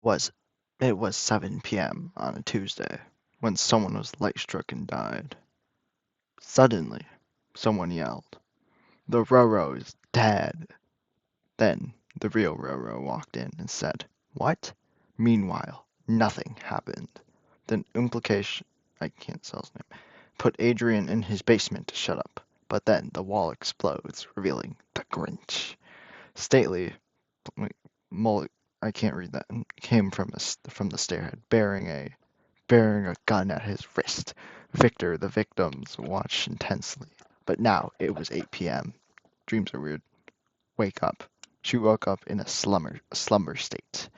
was it was 7 p.m. on a Tuesday when someone was light-struck and died. Suddenly, someone yelled, "The Roro is dead!" Then the real Roro walked in and said, "What?" Meanwhile, nothing happened. Then implication, I can't spell his name, put Adrian in his basement to shut up. But then the wall explodes, revealing the Grinch. Stately, Mullet, I can't read that, came from the stairhead, bearing a gun at his wrist. Victor, the victims, watched intensely. But now it was 8 p.m. Dreams are weird. Wake up. She woke up in a slumber state.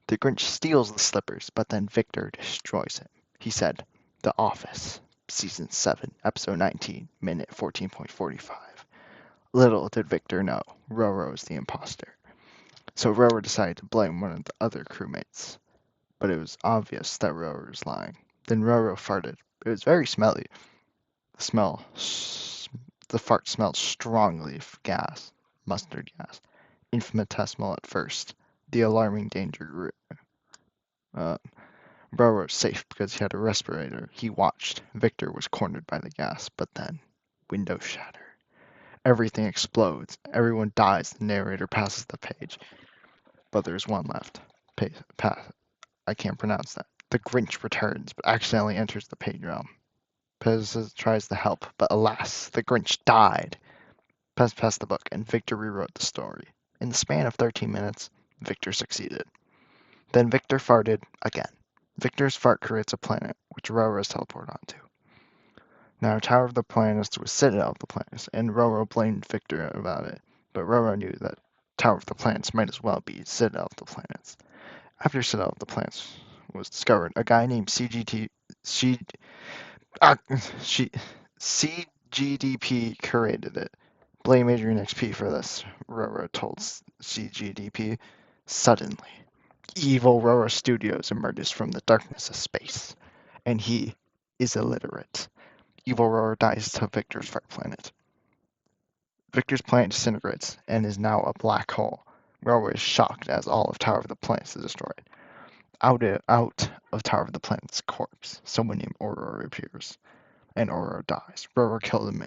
The Grinch steals the slippers, but then Victor destroys him. He said, "The Office, Season 7, Episode 19, Minute 14.45. Little did Victor know, Roro is the imposter. So Roro decided to blame one of the other crewmates. But it was obvious that Roro was lying. Then Roro farted. It was very smelly. The fart smelled strongly of gas, mustard gas. Infinitesimal at first. The alarming danger grew. Roro was safe because he had a respirator. He watched. Victor was cornered by the gas, but then windows shatter. Everything explodes. Everyone dies. The narrator passes the page. But there's one left. I can't pronounce that. The Grinch returns, but accidentally enters the page realm. Pez tries to help, but alas, the Grinch died. Pez passed the book, and Victor rewrote the story. In the span of 13 minutes, Victor succeeded. Then Victor farted again. Victor's fart creates a planet, which Roro is teleported onto. Now, Tower of the Planets was Citadel of the Planets, and Roro blamed Victor about it, but Roro knew that Tower of the Planets might as well be Citadel of the Planets. After Citadel of the Planets was discovered, a guy named CGDP created it. Blame Adrian XP for this, Roro told CGDP. Suddenly, evil Roro Studios emerges from the darkness of space, and he is illiterate. Evil Roro dies to Victor's fart planet. Victor's planet disintegrates and is now a black hole. Roro is shocked as all of Tower of the Planets is destroyed. Out of Tower of the Planets' corpse, someone named Roro appears, and Roro dies. Roro killed him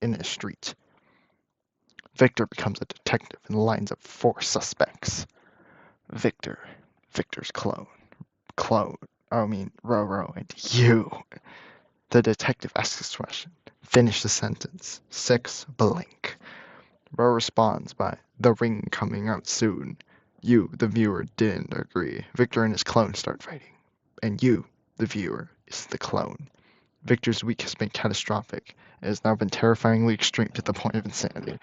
in a street. Victor becomes a detective and lines up 4 suspects. Victor's clone, Roro, and you. The detective asks this question. Finish the sentence. 6 blank. Roro responds by, "The ring coming out soon." You, the viewer, didn't agree. Victor and his clone start fighting. And you, the viewer, is the clone. Victor's week has been catastrophic. It has now been terrifyingly extreme to the point of insanity.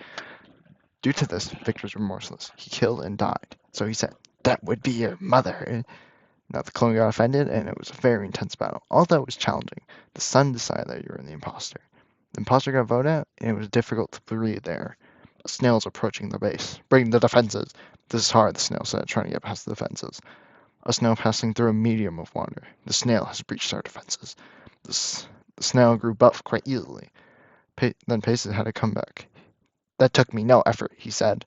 Due to this, Victor's remorseless. He killed and died. So he said, "That would be your mother." Now the clone got offended, and it was a very intense battle. Although it was challenging, the sun decided that you were the imposter. The imposter got voted out, and it was difficult to breathe there. A snail's approaching the base. "Bring the defenses." "This is hard," the snail said, trying to get past the defenses. A snail passing through a medium of water. "The snail has breached our defenses." The snail grew buff quite easily. Then Paces had to come back. "That took me no effort," he said.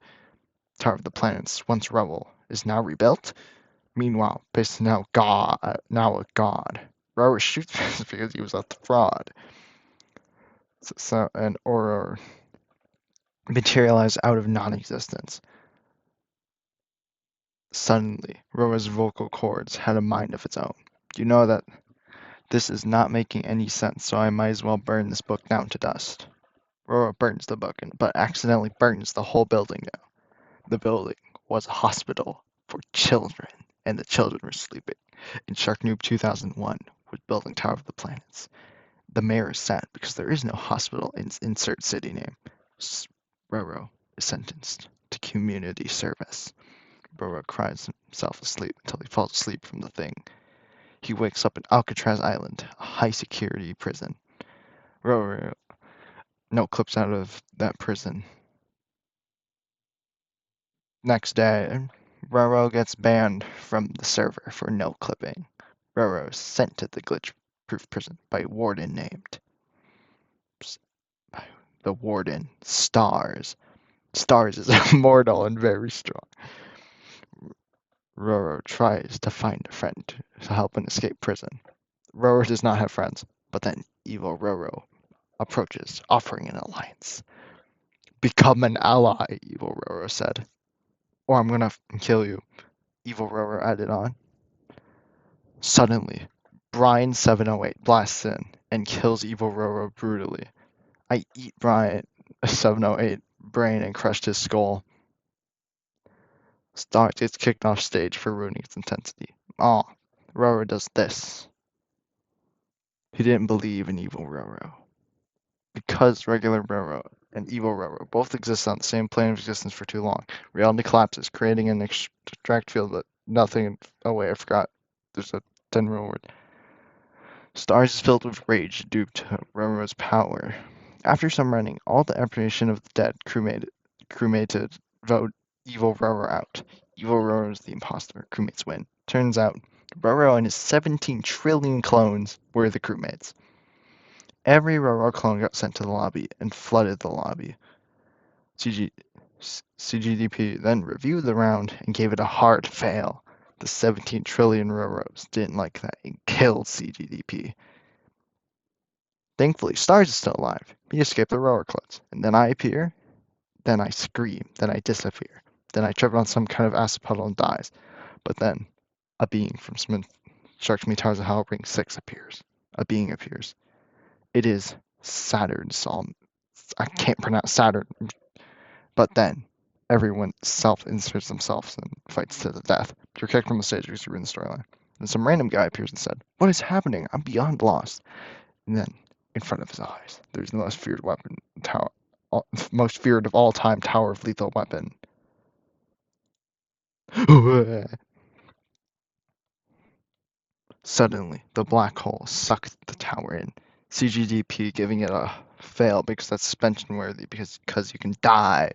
Tower of the Planets, once rubble, is now rebuilt. Meanwhile, Pace is now a god. Roro shoots Pace because he was a fraud. And Aurora materialized out of non-existence. Suddenly, Roro's vocal cords had a mind of its own. "You know that this is not making any sense, so I might as well burn this book down to dust." Roro burns the book, but accidentally burns the whole building down. The building was a hospital for children, and the children were sleeping. In Sharknoob 2001 was building Tower of the Planets. The mayor is sad because there is no hospital in insert city name. Roro is sentenced to community service. Roro cries himself asleep until he falls asleep from the thing. He wakes up in Alcatraz Island, a high-security prison. Roro no clips out of that prison. Next day, Roro gets banned from the server for no clipping. Roro is sent to the glitch-proof prison by a warden named the warden, Stars. Stars is immortal and very strong. Roro tries to find a friend to help him escape prison. Roro does not have friends, but then evil Roro approaches, offering an alliance. Become an ally, evil Roro said, or I'm gonna kill you, evil Roro added on. Suddenly, Brian 708 blasts in and kills evil Roro brutally. I eat Brian 708 brain and crushed his skull. Stars gets kicked off stage for ruining its intensity. Aw, Roro does this. He didn't believe in evil Roro. Because regular Roro and evil Roro both exist on the same plane of existence for too long, reality collapses, creating an extract field but nothing. Oh wait, I forgot. There's a 10 rule word. Stars is filled with rage due to Roro's power. After some running, all the information of the dead crewmated vote evil Roro out. Evil Roro is the imposter. Crewmates win. Turns out, Roro and his 17 trillion clones were the crewmates. Every Roro clone got sent to the lobby and flooded the lobby. CGDP then reviewed the round and gave it a hard fail. The 17 trillion Roros didn't like that and killed CGDP. Thankfully, Stars is still alive. He escaped the Roro clones. And then I appear, then I scream, then I disappear. Then I trip on some kind of acid puddle and dies. But then, a being from Sharks Me Towers of Hell Ring 6 appears. A being appears. It is Saturn Psalm. I can't pronounce Saturn. But then, everyone self-inserts themselves and fights to the death. You're kicked from the stage because you ruined the storyline. Then some random guy appears and said, "What is happening? I'm beyond lost." And then, in front of his eyes, there's the most feared weapon tower, most feared of all time tower of lethal weapon. Suddenly, the black hole sucked the tower in. CGDP giving it a fail because that's suspension worthy because you can die.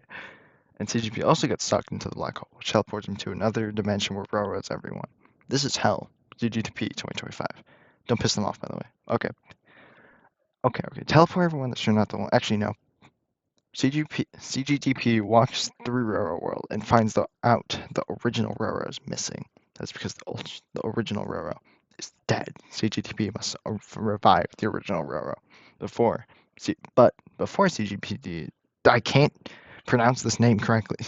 And CGP also gets sucked into the black hole, which teleports him to another dimension where Roro is everyone. This is hell. CGDP 2025. Don't piss them off, by the way. Okay. Teleport everyone that you're not the one. Actually, no. CGDP walks through Roro World and finds out the original Roro is missing. That's because the original Roro is dead. CGDP must revive the original Roro before CGDP. I can't pronounce this name correctly.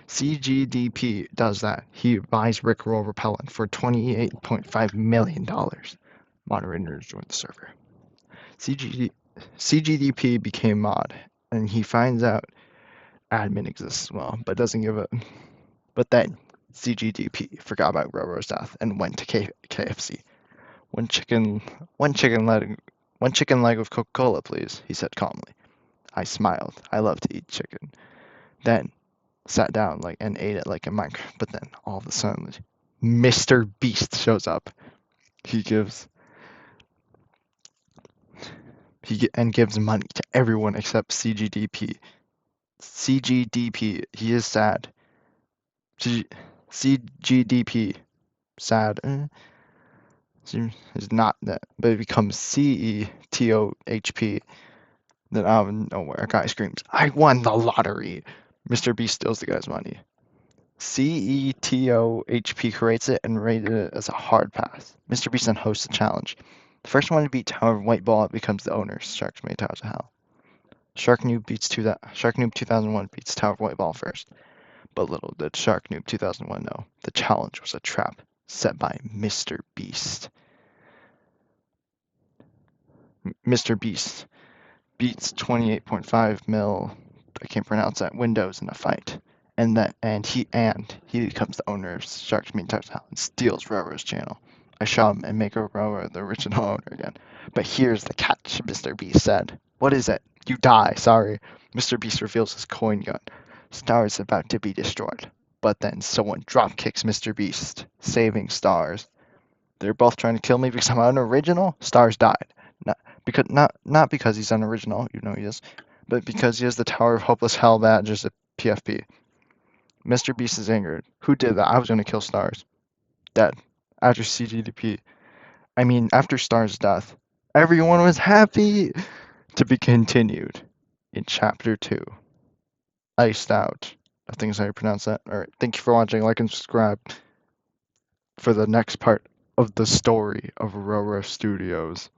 CGDP does that. He buys Rickroll repellent for $28.5 million. Moderators join the server. CGDP became mod, and he finds out admin exists as well, but doesn't give a. But then CGDP forgot about Roro's death and went to KFC. One chicken leg of Coca-Cola, please, he said calmly. I smiled. I love to eat chicken. Then sat down and ate it like a monk. But then all of a sudden, Mr. Beast shows up. He gives money to everyone except CGDP. CGDP, he is sad. CGDP, sad. Is not that, but it becomes CETOHP. Then out of nowhere, a guy screams, "I won the lottery!" Mr. Beast steals the guy's money. CETOHP creates it and rated it as a hard pass. Mr. Beast then hosts the challenge. The first one to beat Tower of White Ball becomes the owner. Sharks made Towers of Hell. Shark Noob 2001 beats Tower of White Ball first. But little did Shark Noob 2001 know, the challenge was a trap set by Mr. Beast. Mr. Beast beats 28.5 mil, I can't pronounce that, Windows in a fight. And he becomes the owner of Sharks Mean Towers of Hell and steals Roro's channel. I shot him and make Roro the original owner again. But here's the catch, Mr. Beast said. What is it? You die, sorry. Mr. Beast reveals his coin gun. Stars about to be destroyed. But then someone drop kicks Mr. Beast, saving Stars. They're both trying to kill me because I'm unoriginal? Stars died. Not because he's unoriginal, you know he is, but because he has the Tower of Hopeless Hell badge as a PFP. Mr. Beast is angered. Who did that? I was going to kill Stars. Dead. After Stars' death. Everyone was happy! To be continued in Chapter 2. Iced Out. I think is how you pronounce that. Alright, thank you for watching. Like and subscribe. for the next part of the story of Roro Studios.